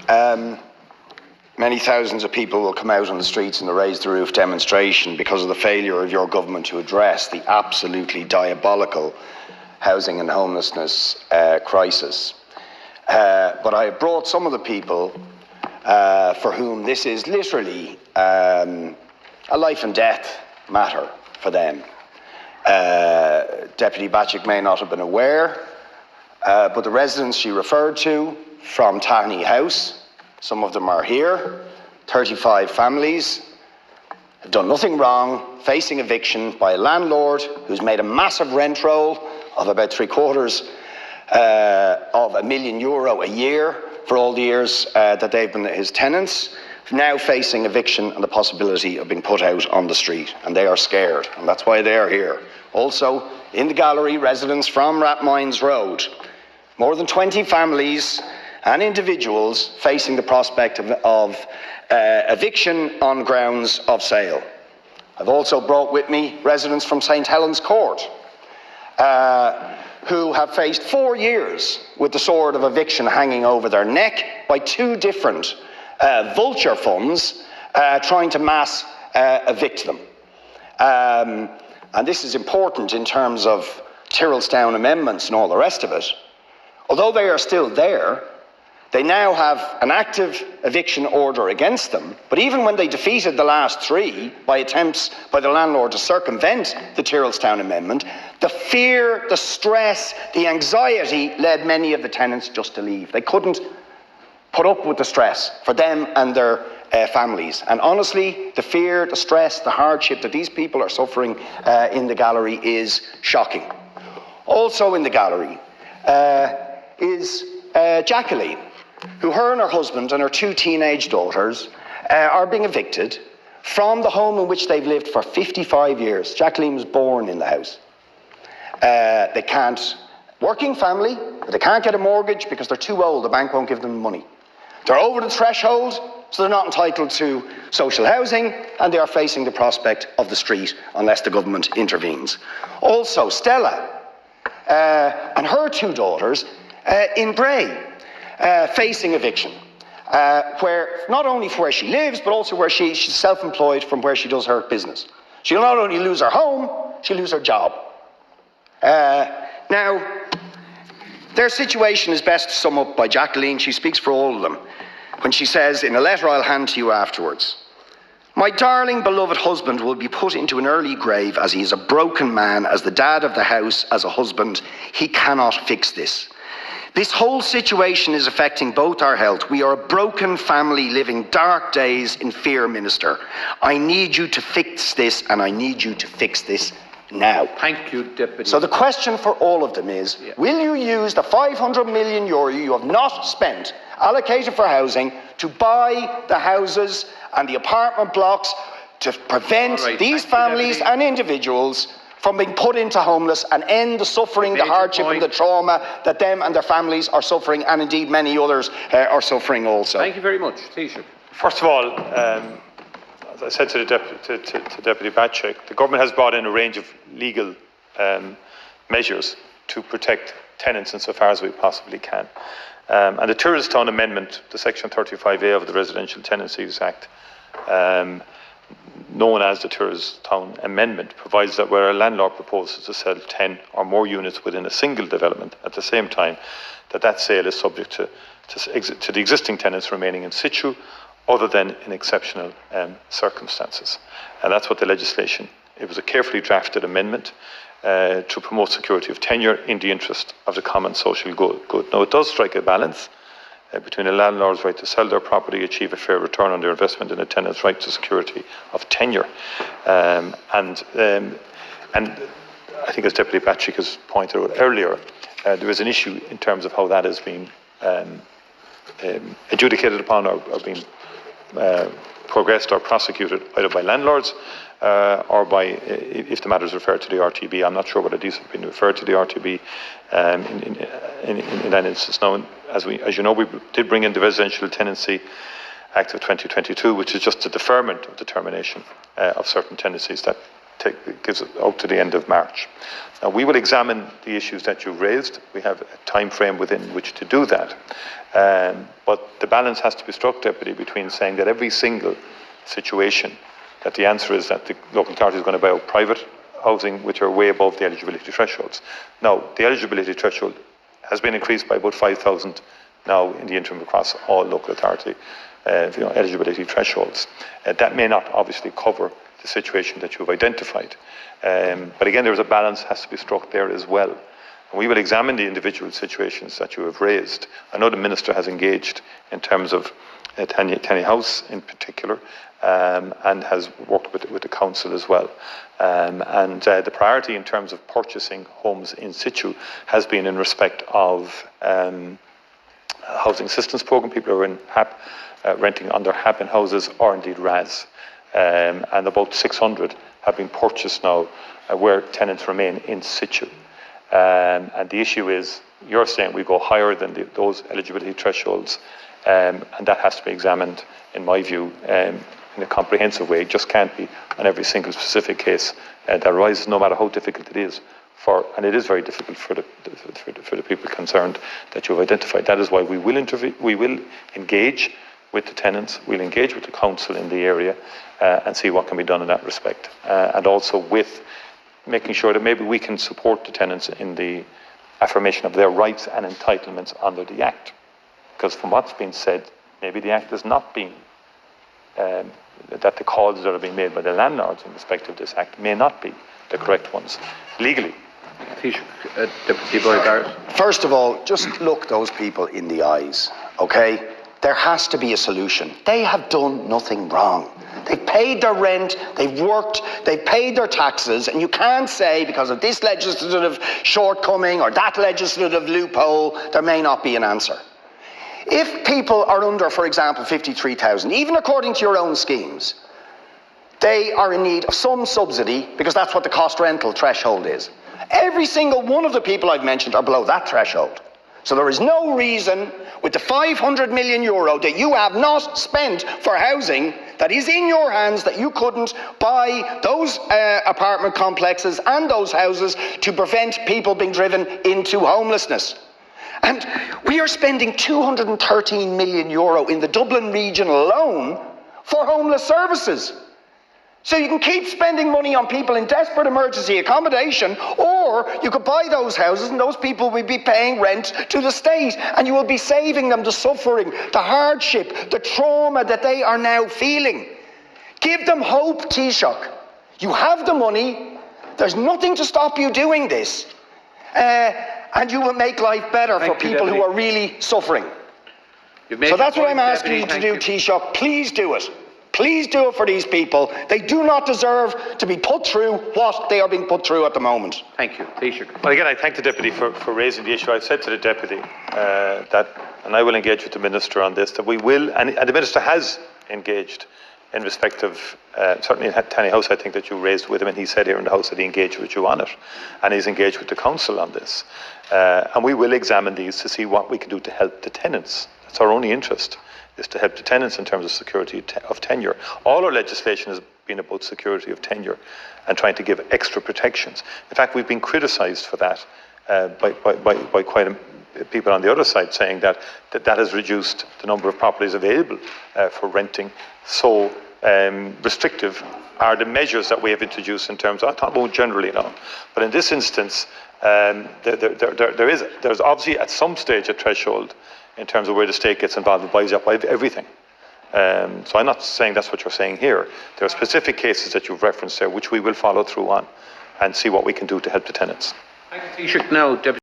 Many thousands of people will come out on the streets in the Raise the Roof demonstration because of the failure of your government to address the absolutely diabolical housing and homelessness crisis. But I have brought some of the people for whom this is literally a life and death matter for them. Deputy Batchik may not have been aware, but the residents she referred to from Tahney House, some of them are here, 35 families, have done nothing wrong, facing eviction by a landlord who's made a massive rent roll of about €750,000 of €1 million a year for all the years that they've been his tenants, now facing eviction and the possibility of being put out on the street. And they are scared, and that's why they are here. Also, in the gallery, residents from Rathmines Road, more than 20 families and individuals facing the prospect of eviction on grounds of sale. I've also brought with me residents from St Helens Court who have faced 4 years with the sword of eviction hanging over their neck by 2 different vulture funds trying to mass evict them. And this is important in terms of Tyrrellstown amendments and all the rest of it. Although they are still there, they now have an active eviction order against them, but even when they defeated the last 3 by attempts by the landlord to circumvent the Tyrrellstown Amendment, the fear, the stress, the anxiety led many of the tenants just to leave. They couldn't put up with the stress for them and their families. And honestly, the fear, the stress, the hardship that these people are suffering in the gallery is shocking. Also in the gallery is Jacqueline, who her and her husband and her 2 teenage daughters are being evicted from the home in which they've lived for 55 years. Jacqueline was born in the house. They can't, working family, but they can't get a mortgage because they're too old, the bank won't give them money. They're over the threshold, so they're not entitled to social housing, and they are facing the prospect of the street unless the government intervenes. Also, Stella and her 2 daughters in Bray, facing eviction, where not only for where she lives, but also where she's self-employed from where she does her business. She'll not only lose her home, she'll lose her job. Now, their situation is best summed up by Jacqueline. She speaks for all of them when she says, in a letter I'll hand to you afterwards, "My darling beloved husband will be put into an early grave as he is a broken man, as the dad of the house, as a husband. He cannot fix this. This whole situation is affecting both our health. We are a broken family living dark days in fear, Minister. I need you to fix this, and I need you to fix this now." Thank you, Deputy. So the question for all of them is, will you use the €500 million you have not spent, allocated for housing, to buy the houses and the apartment blocks to prevent these families and individuals from being put into homeless and end the suffering, the hardship and the trauma that them and their families are suffering, and indeed many others are suffering also? Thank you very much. Taoiseach. First of all, as I said to Deputy Batchik, the government has brought in a range of legal measures to protect tenants insofar as we possibly can. And the Tyrrellstown Amendment, the Section 35A of the Residential Tenancies Act, known as the Tyrrellstown Amendment, provides that where a landlord proposes to sell 10 or more units within a single development at the same time, that sale is subject to the existing tenants remaining in situ, other than in exceptional circumstances. And that's what the legislation, it was a carefully drafted amendment to promote security of tenure in the interest of the common social good. Now, it does strike a balance between a landlord's right to sell their property, achieve a fair return on their investment, and a tenant's right to security of tenure. And I think, as Deputy Batchik has pointed out earlier, there is an issue in terms of how that is being adjudicated upon or being progressed or prosecuted either by landlords or by, if the matter is referred to the RTB. I'm not sure whether these have been referred to the RTB in that instance. Now, as you know, we did bring in the Residential Tenancy Act of 2022, which is just a deferment of the termination of certain tenancies that gives it out to the end of March. Now, we will examine the issues that you've raised. We have a time frame within which to do that. But the balance has to be struck, Deputy, between saying that every single situation, that the answer is that the local authority is going to buy out private housing which are way above the eligibility thresholds. Now, the eligibility threshold has been increased by about 5,000 now in the interim across all local authority eligibility thresholds. That may not obviously cover the situation that you've identified. But again, there's a balance has to be struck there as well. And we will examine the individual situations that you have raised. I know the Minister has engaged in terms of Tenney House in particular, and has worked with the Council as well. The priority in terms of purchasing homes in situ has been in respect of housing assistance programme. People who are in HAP, renting under HAP in houses, or indeed RAS. And about 600 have been purchased now where tenants remain in situ. And the issue is, you're saying we go higher than those eligibility thresholds, and that has to be examined, in my view, in a comprehensive way. It just can't be on every single specific case that arises, no matter how difficult it is. And it is very difficult for the people concerned that you've identified. That is why we will intervene. We will engage with the tenants. We'll engage with the council in the area and see what can be done in that respect. And also with making sure that maybe we can support the tenants in the affirmation of their rights and entitlements under the Act. Because from what's been said, maybe the Act has not been, that the calls that are being made by the landlords in respect of this Act may not be the correct ones legally. Deputy Boyd-Barrett. First of all, just look those people in the eyes, okay? There has to be a solution. They have done nothing wrong. They've paid their rent, they've worked, they've paid their taxes, and you can't say because of this legislative shortcoming or that legislative loophole, there may not be an answer. If people are under, for example, 53,000, even according to your own schemes, they are in need of some subsidy because that's what the cost rental threshold is. Every single one of the people I've mentioned are below that threshold. So there is no reason with the 500 million euro that you have not spent for housing that is in your hands that you couldn't buy those apartment complexes and those houses to prevent people being driven into homelessness. And we are spending 213 million euro in the Dublin region alone for homeless services. So you can keep spending money on people in desperate emergency accommodation, or you could buy those houses and those people will be paying rent to the state, and you will be saving them the suffering, the hardship, the trauma that they are now feeling. Give them hope, Taoiseach. You have the money. There's nothing to stop you doing this. And you will make life better for people who are really suffering. So that's what I'm asking you to do, Taoiseach. Please do it. Please do it for these people. They do not deserve to be put through what they are being put through at the moment. Thank you. Taoiseach. Well, again, I thank the Deputy for raising the issue. I've said to the Deputy that, and I will engage with the Minister on this, that we will, and the Minister has engaged in respect of, certainly in Tenney House, I think that you raised with him, and he said here in the House that he engaged with you on it, and he's engaged with the Council on this. And we will examine these to see what we can do to help the tenants. That's our only interest, is to help the tenants in terms of security of tenure. All our legislation has been about security of tenure and trying to give extra protections. In fact, we've been criticised for that by quite people on the other side, saying that has reduced the number of properties available for renting. So restrictive are the measures that we have introduced in terms of, I'm talking about generally now, but in this instance, there's obviously at some stage a threshold in terms of where the state gets involved and buys up everything. So I'm not saying that's what you're saying here. There are specific cases that you've referenced there which we will follow through on and see what we can do to help the tenants. Thank you, Taoiseach. Now, Deputy